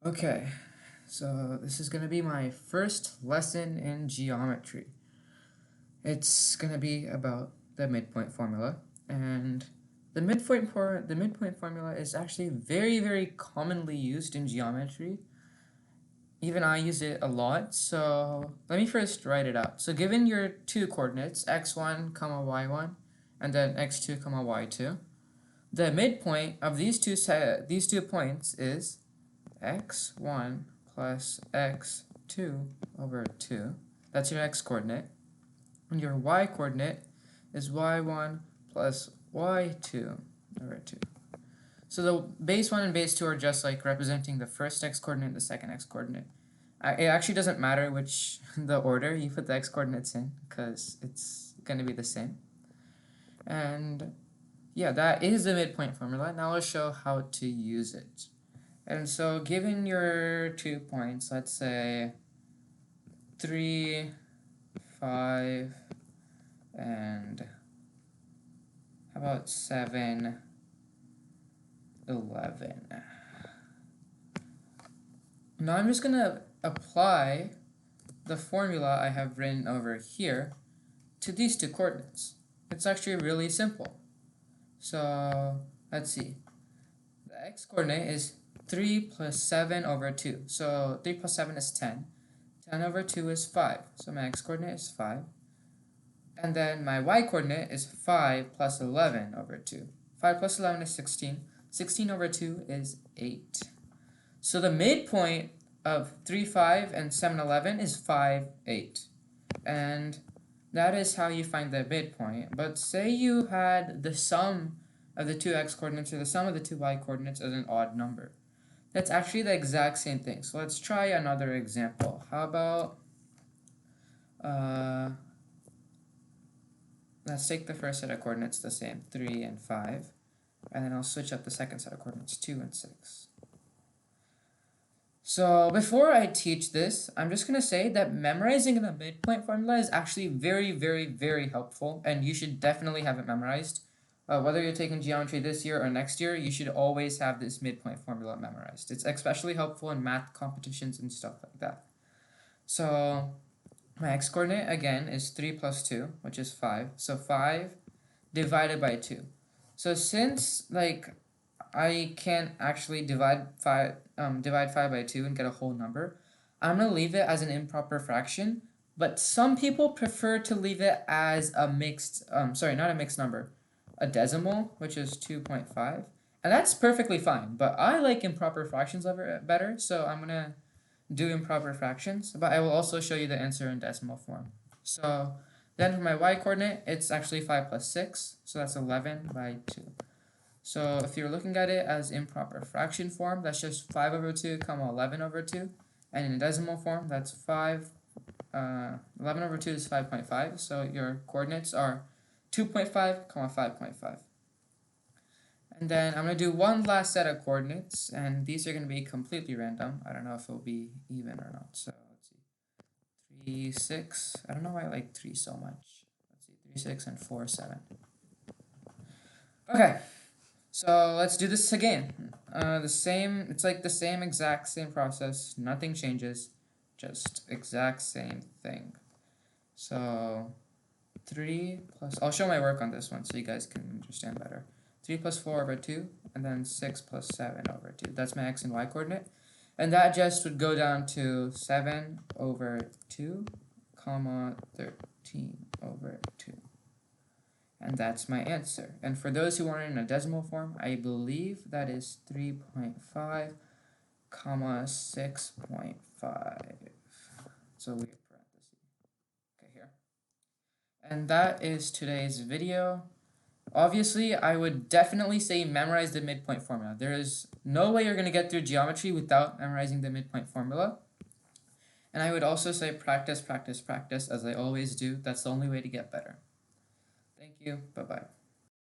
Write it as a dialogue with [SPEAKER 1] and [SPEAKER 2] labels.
[SPEAKER 1] Okay, so this is going to be my first lesson in geometry. It's going to be about the midpoint formula, and the midpoint formula is actually very commonly used in geometry. Even I use it a lot, so let me first write it out. So given your two coordinates, x1, y1, and then x2, y2, the midpoint of these two points is x1 plus x2 over 2. That's your x coordinate. And your y coordinate is y1 plus y2 over 2. So the base 1 and base 2 are just like representing the first x coordinate and the second x coordinate. It actually doesn't matter which the order you put the x coordinates in, because it's going to be the same. And yeah, that is the midpoint formula. Now I'll show how to use it. And so given your 2 points, let's say 3, 5, and how about 7, 11. Now I'm just going to apply the formula I have written over here to these two coordinates. It's actually really simple. So let's see. The x coordinate is 3 plus 7 over 2. So 3 plus 7 is 10. 10 over 2 is 5. So my x coordinate is 5. And then my y coordinate is 5 plus 11 over 2. 5 plus 11 is 16. 16 over 2 is 8. So the midpoint of 3, 5, and 7, 11 is 5, 8. And that is how you find the midpoint. But say you had the sum of the two x coordinates or the sum of the two y coordinates as an odd number. That's actually the exact same thing. So let's try another example. How about, let's take the first set of coordinates the same, 3 and 5. And then I'll switch up the second set of coordinates, 2 and 6. So before I teach this, I'm just going to say that memorizing the midpoint formula is actually very helpful, and you should definitely have it memorized. Whether you're taking geometry this year or next year, you should always have this midpoint formula memorized. It's especially helpful in math competitions and stuff like that. So my x-coordinate, again, is 3 plus 2, which is 5. So 5 divided by 2. So since, I can't actually divide 5 by 2 and get a whole number, I'm going to leave it as an improper fraction, but some people prefer to leave it as a mixed, not a mixed number, a decimal, which is 2.5, and that's perfectly fine, but I like improper fractions better, so I'm going to do improper fractions, but I will also show you the answer in decimal form. So then for my y coordinate, it's actually 5 plus 6, so that's 11 by 2. So if you're looking at it as improper fraction form, that's just 5 over 2, 11 over 2. And in decimal form, that's 11 over 2 is 5.5. So your coordinates are 2.5, 5.5. And then I'm going to do one last set of coordinates, and these are going to be completely random. I don't know if it'll be even or not. So let's see. 3, 6. I don't know why I like 3 so much. Let's see. 3, 6, and 4, 7. Okay. So let's do this again. It's like the exact same process. Nothing changes, just exact same thing. So 3 plus, I'll show my work on this one so you guys can understand better. 3 plus 4 over 2, and then 6 plus 7 over 2. That's my x and y coordinate. And that just would go down to 7 over 2, 13 over 2. And that's my answer. And for those who want it in a decimal form, I believe that is 3.5, 6.5. So we have parentheses. Okay, here. And that is today's video. Obviously, I would definitely say memorize the midpoint formula. There is no way you're going to get through geometry without memorizing the midpoint formula. And I would also say practice, as I always do. That's the only way to get better. Thank you. Bye-bye.